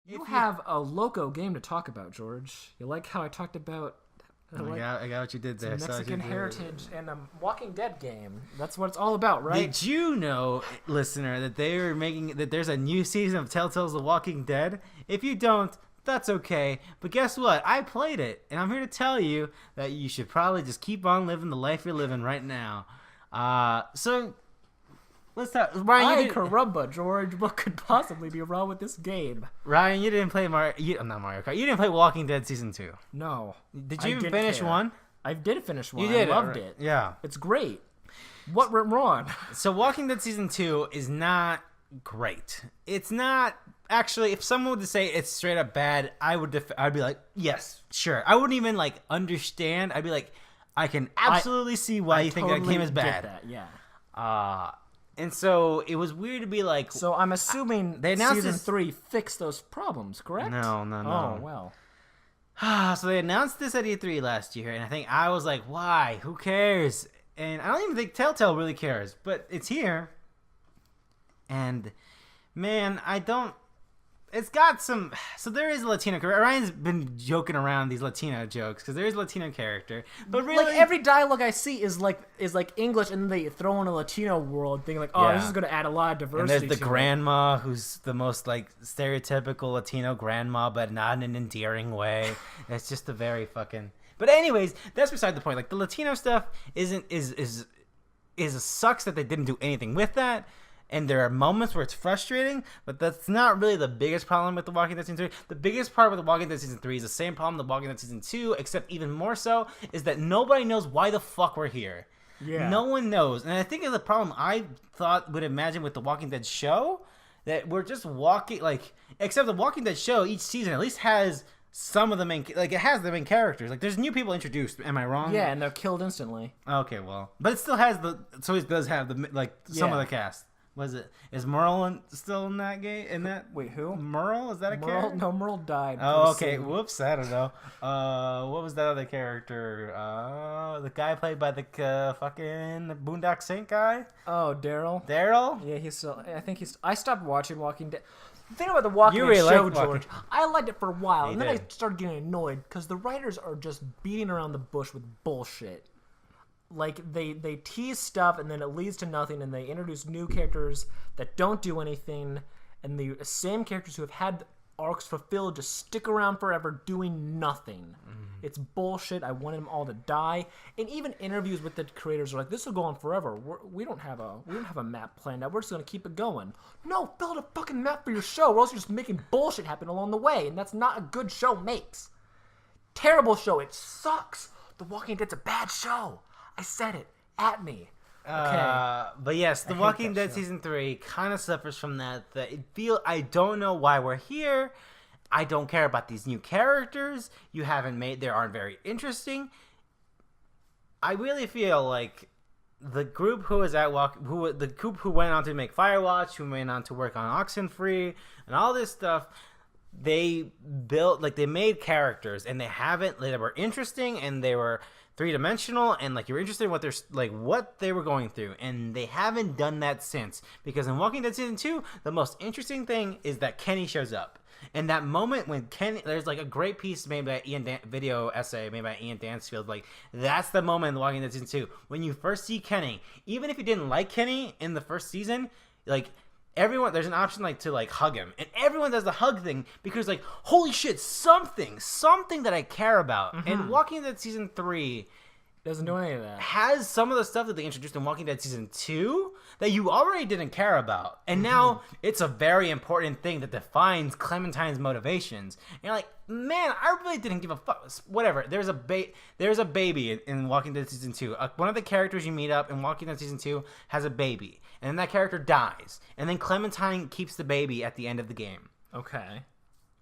You have a loco game to talk about, George. You like how I talked about... I got what you did there. Mexican heritage and a Walking Dead game. That's what it's all about, right? Did you know, listener, that there's a new season of Telltale's The Walking Dead? If you don't, that's okay. But guess what? I played it, and I'm here to tell you that you should probably just keep on living the life you're living right now. So... Let's talk. Ryan, caramba, George. What could possibly be wrong with this game? Ryan, you didn't play not Mario Kart. You didn't play Walking Dead Season 2. No. Did you even finish one? I did finish one. You did. I loved it. Yeah. It's great. What went wrong? So Walking Dead Season 2 is not great. It's not... Actually, if someone would say it's straight up bad, I'd be like, yes, sure. I wouldn't even, understand. I'd be like, I can absolutely see why you think that game is bad. That, yeah. And so it was weird to be like... So I'm assuming they announced Season 3 fixed those problems, correct? No. Oh, well. So they announced this at E3 last year, and I think I was like, why? Who cares? And I don't even think Telltale really cares, but it's here. And, man, I don't... It's got some... So there is a Latino character. Ryan's been joking around these Latino jokes because there is a Latino character. But really... every dialogue I see is like English, and then they throw in a Latino world, thinking this is going to add a lot of diversity. And there's the grandma who's the most, stereotypical Latino grandma, but not in an endearing way. It's just a very fucking... But anyways, that's beside the point. The Latino stuff is sucks that they didn't do anything with that. And there are moments where it's frustrating, but that's not really the biggest problem with The Walking Dead Season 3. The biggest part with The Walking Dead Season 3 is the same problem with The Walking Dead Season 2, except even more so, is that nobody knows why the fuck we're here. Yeah. No one knows. And I think the problem I would imagine with The Walking Dead show, that we're just walking, except The Walking Dead show, each season at least has some of the main, it has the main characters. There's new people introduced. Am I wrong? Yeah, and they're killed instantly. Okay, well. But it still has so it does have some of the cast. Is Merle still in that game? Wait, who? Merle? Is that a character? No, Merle died. Oh, okay. Whoops, I don't know. What was that other character? The guy played by the fucking Boondock Saint guy? Oh, Daryl? Yeah, he's still... I stopped watching Walking Dead. The thing about the Walking Dead show, George, I liked it for a while, and then I started getting annoyed because the writers are just beating around the bush with bullshit. They tease stuff, and then it leads to nothing, and they introduce new characters that don't do anything, and the same characters who have had arcs fulfilled just stick around forever doing nothing. It's bullshit. I wanted them all to die. And even interviews with the creators are like, this will go on forever. We don't have a map planned out. We're just going to keep it going. No, build a fucking map for your show, or else you're just making bullshit happen along the way, and that's not a good show makes. Terrible show. It sucks. The Walking Dead's a bad show. I said it. At me. Okay. But yes, The Walking Dead Season 3 kind of suffers from that. I don't know why we're here. I don't care about these new characters. They aren't very interesting. I really feel like the group who was the group who went on to make Firewatch, who went on to work on Oxenfree, and all this stuff, they made characters, and they were interesting, and they were three-dimensional, and you're interested in what they were going through, and they haven't done that since. Because in Walking Dead Season 2, the most interesting thing is that Kenny shows up. And that moment when Kenny, there's a great piece made by video essay made by Ian Dansfield. That's the moment in The Walking Dead Season 2 when you first see Kenny. Even if you didn't like Kenny in the first season, everyone, there's an option to hug him, and everyone does the hug thing because holy shit, something that I care about. And Walking Dead Season 3 doesn't do any of that. Has some of the stuff that they introduced in Walking Dead Season 2 that you already didn't care about, and now it's a very important thing that defines Clementine's motivations. And you're like, man, I really didn't give a fuck. Whatever. There's a baby in Walking Dead Season 2. One of the characters you meet up in Walking Dead Season 2 has a baby. And then that character dies. And then Clementine keeps the baby at the end of the game. Okay.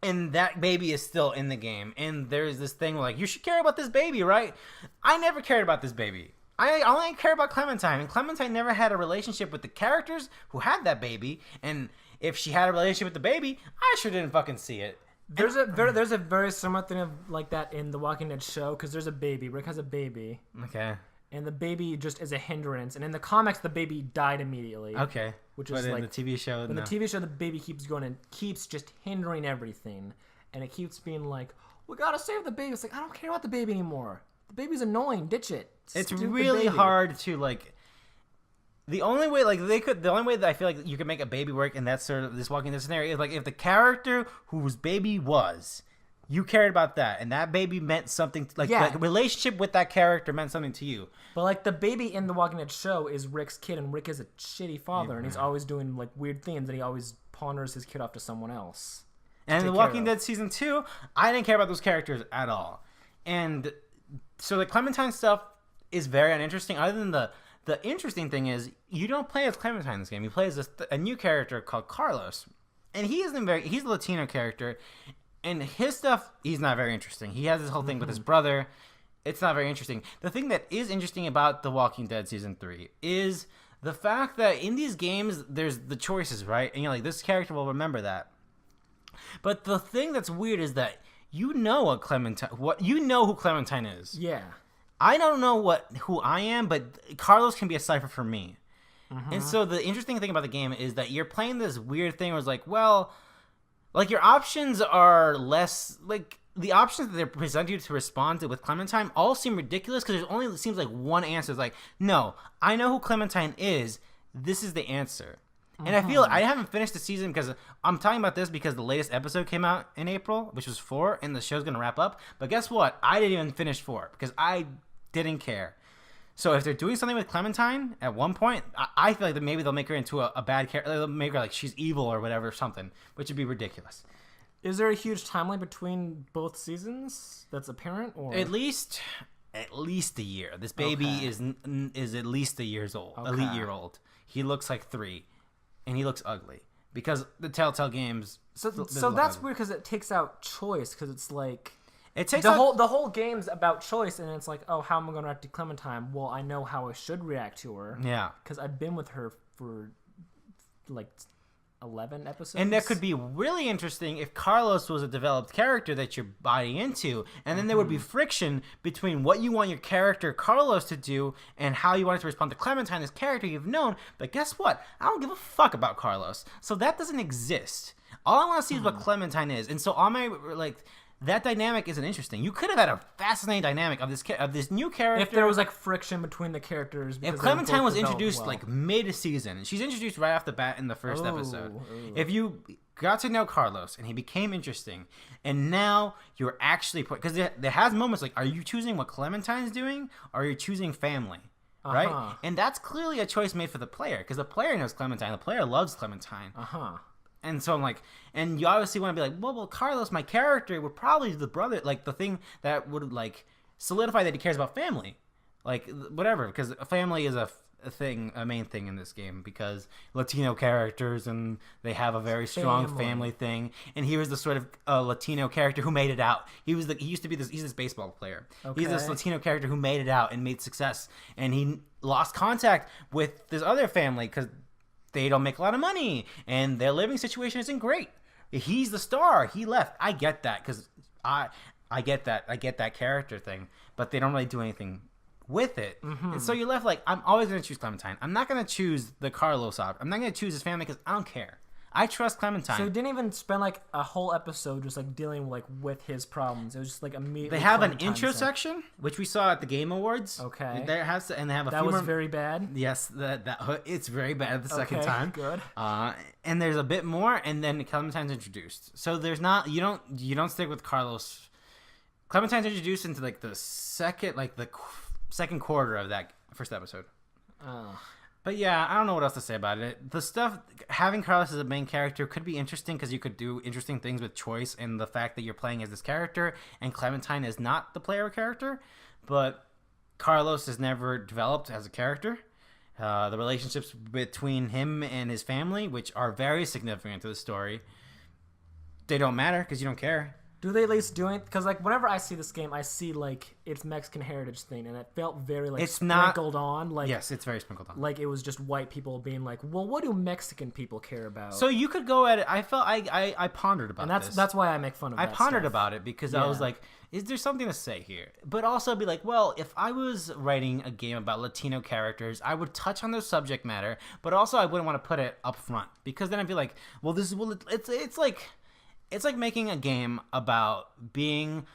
And that baby is still in the game. And there's this thing you should care about this baby, right? I never cared about this baby. I only care about Clementine. And Clementine never had a relationship with the characters who had that baby. And if she had a relationship with the baby, I sure didn't fucking see it. There's a very similar thing like that in the Walking Dead show, because there's a baby. Rick has a baby. Okay. and the baby just is a hindrance. And in the comics, the baby died immediately. Okay. Which but is in like the TV show, in the TV show, the baby keeps going and keeps just hindering everything, and it keeps being like, "We gotta save the baby." It's like, I don't care about the baby anymore. The baby's annoying. Ditch it. It's Stupid really baby. hard to like. The only way that I feel like you can make a baby work in that sort of this Walking Dead scenario is like if the character whose baby was, you cared about that, and that baby meant something. Like the relationship with that character meant something to you. But like the baby in the Walking Dead show is Rick's kid, and Rick is a shitty father, and he's always doing like weird things, and he always pawns his kid off to someone else. And in The Walking Dead season 2, I didn't care about those characters at all, and so the Clementine stuff is very uninteresting. Other than the interesting thing is you don't play as Clementine in this game. You play as a new character called Carlos, and he's a Latino character, and his stuff he's not very interesting. He has this whole thing with his brother. It's not very interesting. The thing that is interesting about The Walking Dead Season 3 is the fact that in these games, there's the choices, right? And you're like, this character will remember that. But the thing that's weird is that you know who Clementine is. Yeah. I don't know who I am, but Carlos can be a cipher for me. And so the interesting thing about the game is that you're playing this weird thing where it's like, well, like your options are less like the options that they're presenting you to respond to with Clementine all seem ridiculous because there's only it seems like one answer. It's like, no, I know who Clementine is. This is the answer. And I feel I haven't finished the season because I'm talking about this because the latest episode came out in April, which was 4, and the show's gonna wrap up. But guess what? I didn't even finish 4 because I didn't care. So if they're doing something with Clementine at one point, I feel like that maybe they'll make her into a bad character. They'll make her like she's evil or whatever, something, which would be ridiculous. Is there a huge timeline between both seasons that's apparent, or at least a year? This baby is at least a year old. He looks like 3, and he looks ugly because the Telltale games. So that's weird because it takes out choice because it's like. It takes the whole game's about choice, and it's like, oh, how am I going to react to Clementine? Well, I know how I should react to her. Yeah, because I've been with her for like 11 episodes. And that could be really interesting if Carlos was a developed character that you're buying into, and then there would be friction between what you want your character Carlos to do and how you want it to respond to Clementine, this character you've known. But guess what? I don't give a fuck about Carlos, so that doesn't exist. All I want to see is what Clementine is, and so all my like. That dynamic isn't interesting. You could have had a fascinating dynamic of this new character. If there was like friction between the characters. If Clementine was introduced like mid-season, and she's introduced right off the bat in the first episode. If you got to know Carlos and he became interesting, and now you're actually because there has moments like, are you choosing what Clementine's doing, or are you choosing family? Right, and that's clearly a choice made for the player because the player knows Clementine. The player loves Clementine. And so I'm like, and you obviously want to be like, well, Carlos, my character would probably be the brother, like the thing that would like solidify that he cares about family, like whatever, because family is a main thing in this game because Latino characters and they have a very strong family thing. And he was the sort of Latino character who made it out. He's this baseball player. Okay. He's this Latino character who made it out and made success. And he lost contact with this other family because they don't make a lot of money, and their living situation isn't great. He's the star. He left. I get that because I get that. I get that character thing, but they don't really do anything with it. And so you're left like, I'm always going to choose Clementine. I'm not going to choose the Carlos option. I'm not going to choose his family because I don't care. I trust Clementine. So he didn't even spend like a whole episode just like dealing like with his problems. It was just like immediately. They have Clementine an intro section, which we saw at the Game Awards. Okay. And they have a that was very bad. Yes, that it's very bad the second time. Good. And there's a bit more, and then Clementine's introduced. So there's not you don't stick with Carlos. Clementine's introduced into like the second quarter of that first episode. Oh. But yeah, I don't know what else to say about it. The stuff, having Carlos as a main character could be interesting because you could do interesting things with choice and the fact that you're playing as this character and Clementine is not the player character. But Carlos is never developed as a character. The relationships between him and his family, which are very significant to the story, they don't matter because you don't care. Do they at least do it? Because like whenever I see this game, I see like it's Mexican heritage thing, and it felt very like it's sprinkled on. Like yes, it's very sprinkled on. Like it was just white people being like, well, what do Mexican people care about? So you could go at it. I felt I pondered about this. And that's why I make fun of. I pondered about it because I was like, is there something to say here? But also be like, well, if I was writing a game about Latino characters, I would touch on their subject matter, but also I wouldn't want to put it up front because then I'd be like, well, it's like making a game about being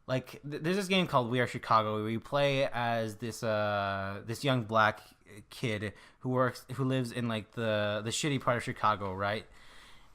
like there's this game called We Are Chicago where you play as this young black kid who lives in like the shitty part of Chicago, right?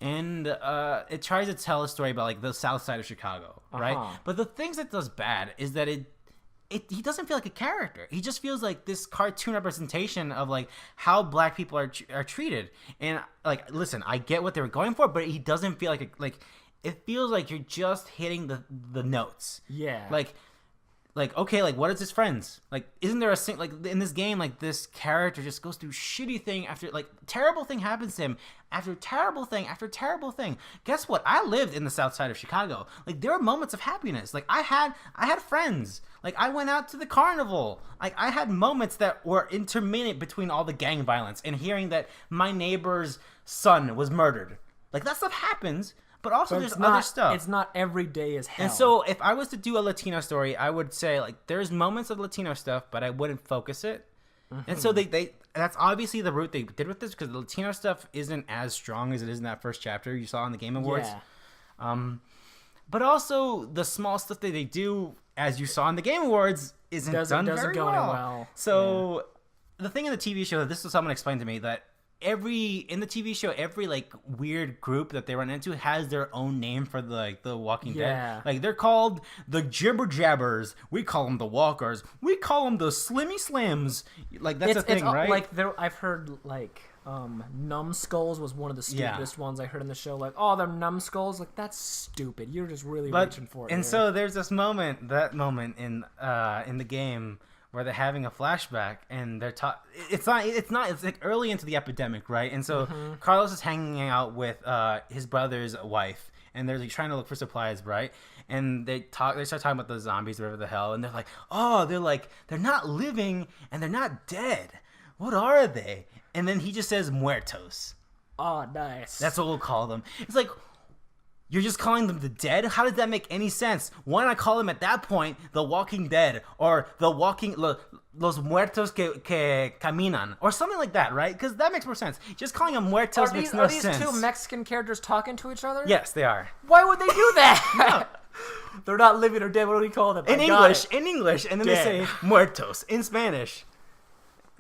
And it tries to tell a story about like the south side of Chicago, right? But the things it does bad is that he doesn't feel like a character. He just feels like this cartoon representation of like how black people are treated. And like, listen, I get what they were going for, but he doesn't feel like it feels like you're just hitting the notes. Yeah. Like okay, like what is his friends? Like isn't there a like in this game like this character just goes through shitty thing after like terrible thing happens to him after terrible thing after terrible thing. Guess what? I lived in the south side of Chicago. Like there were moments of happiness. Like I had friends. Like I went out to the carnival. Like I had moments that were intermittent between all the gang violence and hearing that my neighbor's son was murdered. Like that stuff happens. But also there's other stuff. It's not every day as hell. And so if I was to do a Latino story, I would say like there's moments of Latino stuff, but I wouldn't focus it. Mm-hmm. And so they that's obviously the route they did with this because the Latino stuff isn't as strong as it is in that first chapter you saw in the Game Awards. Yeah. But also the small stuff that they do, as you saw in the Game Awards, doesn't go well. So the thing in the TV show, this is someone explained to me that in the TV show, every like weird group that they run into has their own name for the Walking Dead. Like they're called the Jibber Jabbers. We call them the Walkers. We call them the Slimmy Slims. Like that's a thing, right? Like I've heard like Numbskulls was one of the stupidest ones I heard in the show. Like, oh, they're Numbskulls. Like that's stupid. You're just really reaching for it. And so there's this moment in the game where they're having a flashback and they're it's like early into the epidemic, right? And so Carlos is hanging out with his brother's wife and they're like trying to look for supplies, right? And they start talking about the zombies or whatever the hell, and they're like, oh, they're not living and they're not dead. What are they? And then he just says muertos. Oh, nice. That's what we'll call them. It's like, you're just calling them the dead? How does that make any sense? Why not call them at that point the Walking Dead or the los muertos que caminan or something like that, right? Because that makes more sense. Just calling them muertos makes no sense. Are these two Mexican characters talking to each other? Yes, they are. Why would they do that? No. They're not living or dead. What do we call them? In English, and then they say muertos in Spanish.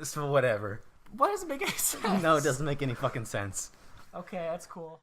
So whatever. Why doesn't it make any sense? No, it doesn't make any fucking sense. Okay, that's cool.